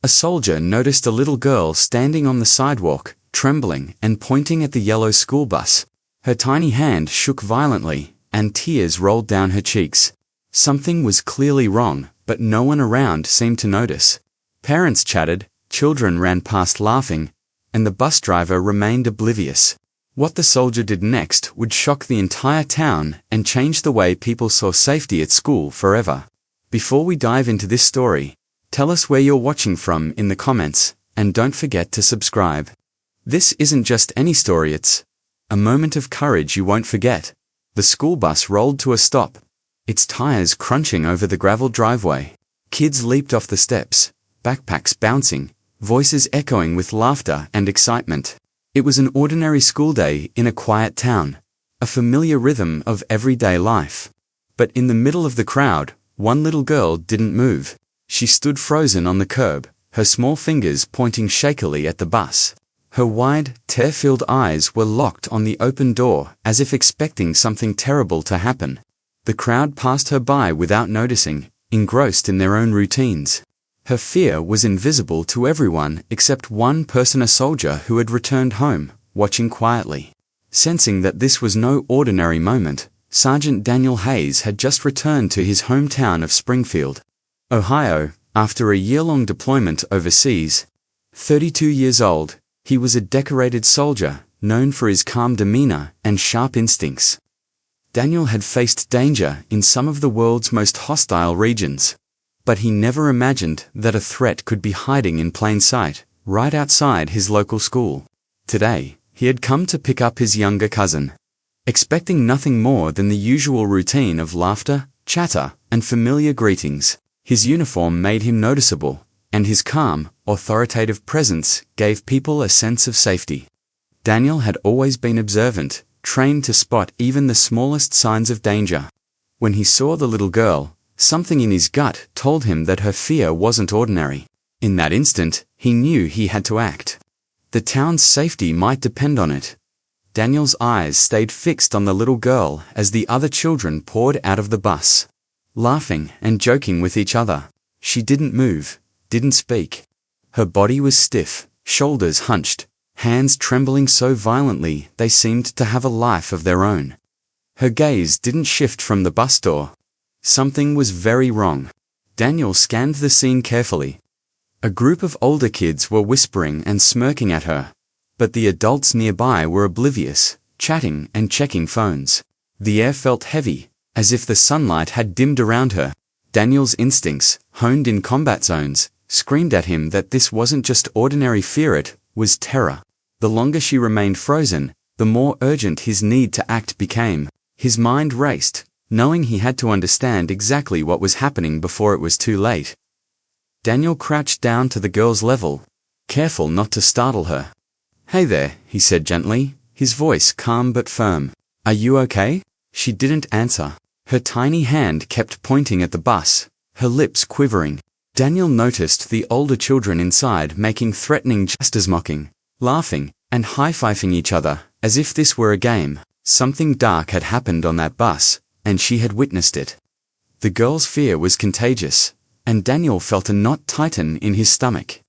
A soldier noticed a little girl standing on the sidewalk, trembling and pointing at the yellow school bus. Her tiny hand shook violently, and tears rolled down her cheeks. Something was clearly wrong, but no one around seemed to notice. Parents chatted, children ran past laughing, and the bus driver remained oblivious. What the soldier did next would shock the entire town and change the way people saw safety at school forever. Before we dive into this story, tell us where you're watching from in the comments, and don't forget to subscribe. This isn't just any story, it's a moment of courage you won't forget. The school bus rolled to a stop, its tires crunching over the gravel driveway. Kids leaped off the steps, backpacks bouncing, voices echoing with laughter and excitement. It was an ordinary school day in a quiet town, a familiar rhythm of everyday life. But in the middle of the crowd, one little girl didn't move. She stood frozen on the curb, her small fingers pointing shakily at the bus. Her wide, tear-filled eyes were locked on the open door, as if expecting something terrible to happen. The crowd passed her by without noticing, engrossed in their own routines. Her fear was invisible to everyone except one person, a soldier who had returned home, watching quietly. Sensing that this was no ordinary moment, Sergeant Daniel Hayes had just returned to his hometown of Springfield, Ohio, after a year-long deployment overseas. 32 years old, he was a decorated soldier, known for his calm demeanor and sharp instincts. Daniel had faced danger in some of the world's most hostile regions, but he never imagined that a threat could be hiding in plain sight, right outside his local school. Today, he had come to pick up his younger cousin, expecting nothing more than the usual routine of laughter, chatter, and familiar greetings. His uniform made him noticeable, and his calm, authoritative presence gave people a sense of safety. Daniel had always been observant, trained to spot even the smallest signs of danger. When he saw the little girl, something in his gut told him that her fear wasn't ordinary. In that instant, he knew he had to act. The town's safety might depend on it. Daniel's eyes stayed fixed on the little girl as the other children poured out of the bus, laughing and joking with each other. She didn't move, didn't speak. Her body was stiff, shoulders hunched, hands trembling so violently they seemed to have a life of their own. Her gaze didn't shift from the bus door. Something was very wrong. Daniel scanned the scene carefully. A group of older kids were whispering and smirking at her, but the adults nearby were oblivious, chatting and checking phones. The air felt heavy, as if the sunlight had dimmed around her. Daniel's instincts, honed in combat zones, screamed at him that this wasn't just ordinary fear, it was terror. The longer she remained frozen, the more urgent his need to act became. His mind raced, knowing he had to understand exactly what was happening before it was too late. Daniel crouched down to the girl's level, careful not to startle her. "Hey there," he said gently, his voice calm but firm. "Are you okay?" She didn't answer. Her tiny hand kept pointing at the bus, her lips quivering. Daniel noticed the older children inside making threatening gestures, mocking, laughing, and high-fiving each other, as if this were a game. Something dark had happened on that bus, and she had witnessed it. The girl's fear was contagious, and Daniel felt a knot tighten in his stomach.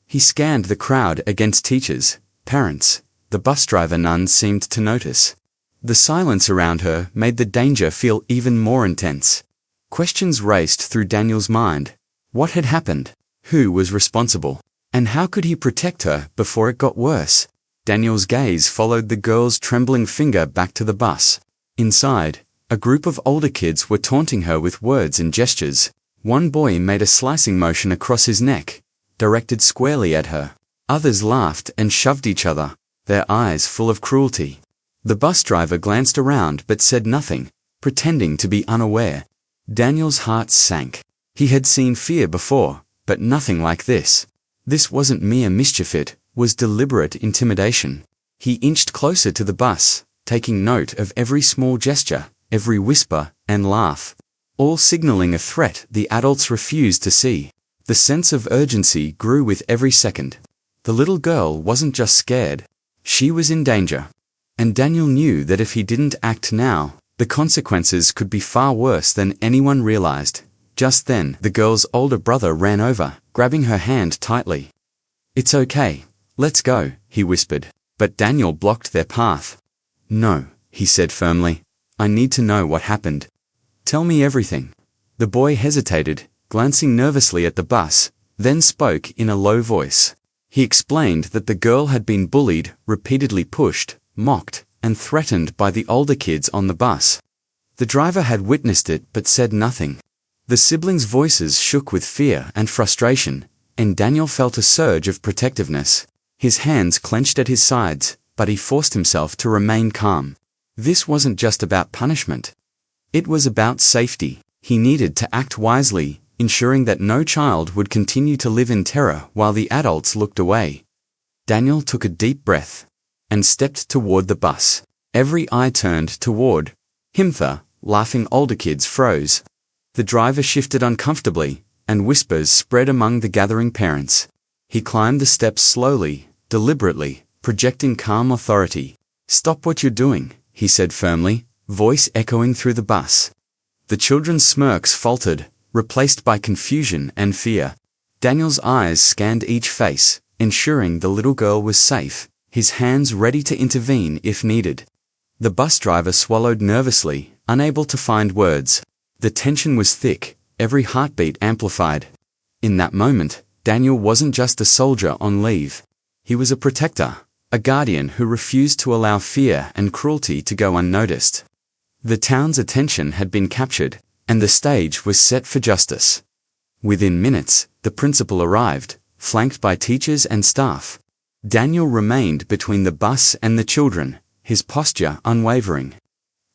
He scanned the crowd against teachers, parents, the bus driver. None seemed to notice. The silence around her made the danger feel even more intense. Questions raced through Daniel's mind. What had happened? Who was responsible? And how could he protect her before it got worse? Daniel's gaze followed the girl's trembling finger back to the bus. Inside, a group of older kids were taunting her with words and gestures. One boy made a slicing motion across his neck, directed squarely at her. Others laughed and shoved each other, their eyes full of cruelty. The bus driver glanced around but said nothing, pretending to be unaware. Daniel's heart sank. He had seen fear before, but nothing like this. This wasn't mere mischief, it was deliberate intimidation. He inched closer to the bus, taking note of every small gesture, every whisper and laugh, all signaling a threat the adults refused to see. The sense of urgency grew with every second. The little girl wasn't just scared, she was in danger. And Daniel knew that if he didn't act now, the consequences could be far worse than anyone realized. Just then, the girl's older brother ran over, grabbing her hand tightly. "It's okay. Let's go," he whispered, but Daniel blocked their path. "No," he said firmly. "I need to know what happened. Tell me everything." The boy hesitated, glancing nervously at the bus, then spoke in a low voice. He explained that the girl had been bullied, repeatedly pushed, mocked, and threatened by the older kids on the bus. The driver had witnessed it but said nothing. The siblings' voices shook with fear and frustration, and Daniel felt a surge of protectiveness. His hands clenched at his sides, but he forced himself to remain calm. This wasn't just about punishment. It was about safety. He needed to act wisely, ensuring that no child would continue to live in terror while the adults looked away. Daniel took a deep breath and stepped toward the bus. Every eye turned toward him. The laughing older kids froze. The driver shifted uncomfortably, and whispers spread among the gathering parents. He climbed the steps slowly, deliberately, projecting calm authority. "Stop what you're doing," he said firmly, voice echoing through the bus. The children's smirks faltered, replaced by confusion and fear. Daniel's eyes scanned each face, ensuring the little girl was safe, his hands ready to intervene if needed. The bus driver swallowed nervously, unable to find words. The tension was thick, every heartbeat amplified. In that moment, Daniel wasn't just a soldier on leave. He was a protector, a guardian who refused to allow fear and cruelty to go unnoticed. The town's attention had been captured, and the stage was set for justice. Within minutes, the principal arrived, flanked by teachers and staff. Daniel remained between the bus and the children, his posture unwavering.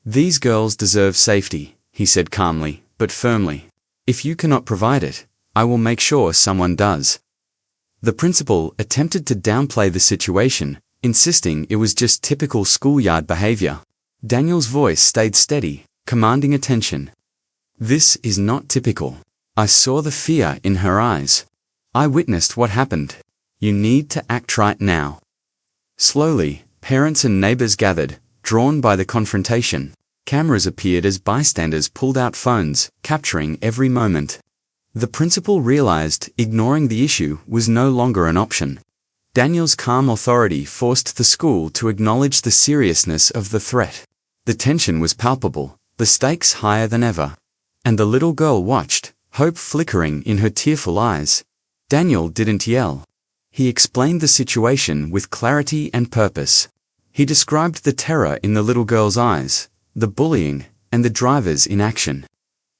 "These girls deserve safety," he said calmly, but firmly. "If you cannot provide it, I will make sure someone does." The principal attempted to downplay the situation, insisting it was just typical schoolyard behavior. Daniel's voice stayed steady, commanding attention. "This is not typical. I saw the fear in her eyes. I witnessed what happened. You need to act right now." Slowly, parents and neighbors gathered, drawn by the confrontation. Cameras appeared as bystanders pulled out phones, capturing every moment. The principal realized ignoring the issue was no longer an option. Daniel's calm authority forced the school to acknowledge the seriousness of the threat. The tension was palpable, the stakes higher than ever. And the little girl watched, hope flickering in her tearful eyes. Daniel didn't yell. He explained the situation with clarity and purpose. He described the terror in the little girl's eyes, the bullying, and the driver's inaction.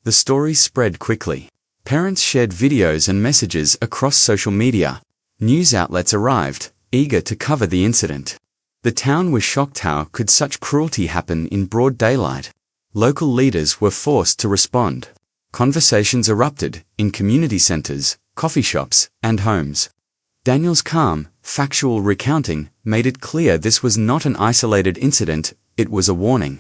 The story spread quickly. Parents shared videos and messages across social media. News outlets arrived, eager to cover the incident. The town was shocked. How could such cruelty happen in broad daylight? Local leaders were forced to respond. Conversations erupted in community centers, coffee shops, and homes. Daniel's calm, factual recounting made it clear this was not an isolated incident, it was a warning.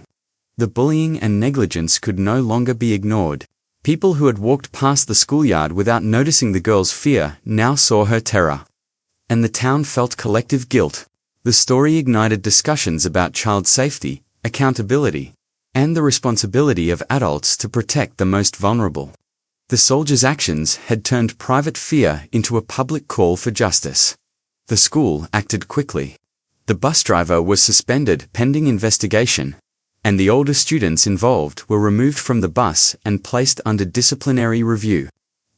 The bullying and negligence could no longer be ignored. People who had walked past the schoolyard without noticing the girl's fear now saw her terror. And the town felt collective guilt. The story ignited discussions about child safety, accountability, and the responsibility of adults to protect the most vulnerable. The soldiers' actions had turned private fear into a public call for justice. The school acted quickly. The bus driver was suspended pending investigation, and the older students involved were removed from the bus and placed under disciplinary review.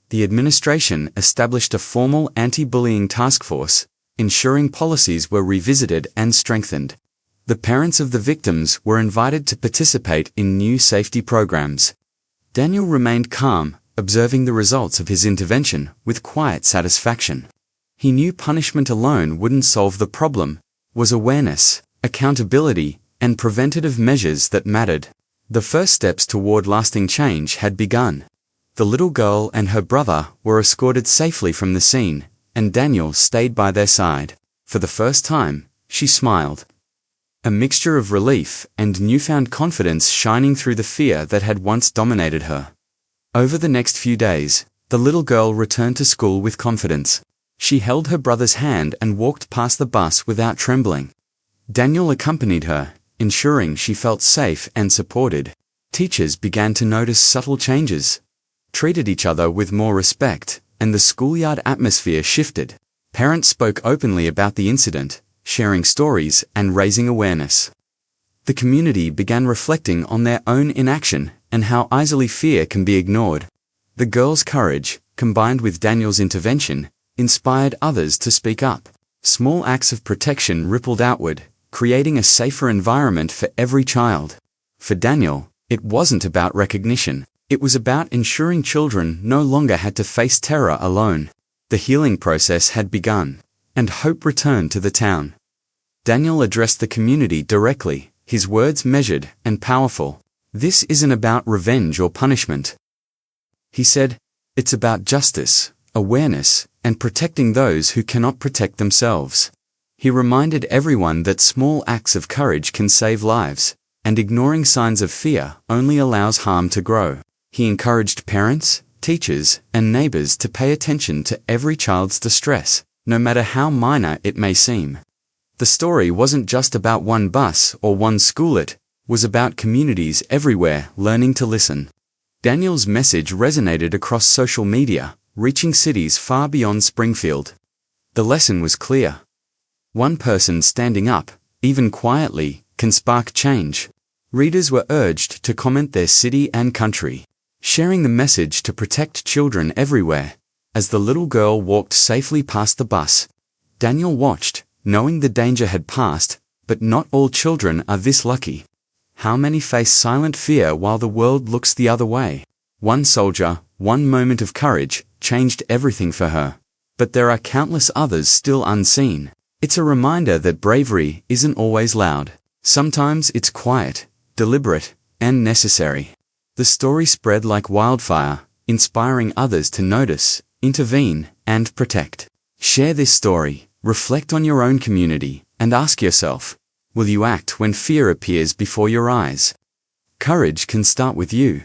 The administration established a formal anti-bullying task force, ensuring policies were revisited and strengthened. The parents of the victims were invited to participate in new safety programs. Daniel remained calm, observing the results of his intervention with quiet satisfaction. He knew punishment alone wouldn't solve the problem. Was awareness, accountability, and preventative measures that mattered. The first steps toward lasting change had begun. The little girl and her brother were escorted safely from the scene, and Daniel stayed by their side. For the first time, she smiled. A mixture of relief and newfound confidence shining through the fear that had once dominated her. Over the next few days, the little girl returned to school with confidence. She held her brother's hand and walked past the bus without trembling. Daniel accompanied her, ensuring she felt safe and supported. Teachers began to notice subtle changes. treated each other with more respect, and the schoolyard atmosphere shifted. Parents spoke openly about the incident, sharing stories and raising awareness. The community began reflecting on their own inaction and how easily fear can be ignored. The girl's courage, combined with Daniel's intervention, inspired others to speak up. Small acts of protection rippled outward, creating a safer environment for every child. For Daniel, it wasn't about recognition. It was about ensuring children no longer had to face terror alone. The healing process had begun, and hope returned to the town. Daniel addressed the community directly, his words measured and powerful. This isn't about revenge or punishment. He said, it's about justice, awareness, and protecting those who cannot protect themselves. He reminded everyone that small acts of courage can save lives, and ignoring signs of fear only allows harm to grow. He encouraged parents, teachers, and neighbors to pay attention to every child's distress, no matter how minor it may seem. The story wasn't just about one bus or one school, it was about communities everywhere learning to listen. Daniel's message resonated across social media, reaching cities far beyond Springfield. The lesson was clear. One person standing up, even quietly, can spark change. Readers were urged to comment their city and country, sharing the message to protect children everywhere. As the little girl walked safely past the bus, Daniel watched, knowing the danger had passed, but not all children are this lucky. How many face silent fear while the world looks the other way? One soldier, one moment of courage, changed everything for her. But there are countless others still unseen. It's a reminder that bravery isn't always loud. Sometimes it's quiet, deliberate, and necessary. The story spread like wildfire, inspiring others to notice, intervene, and protect. Share this story, reflect on your own community, and ask yourself, will you act when fear appears before your eyes? Courage can start with you.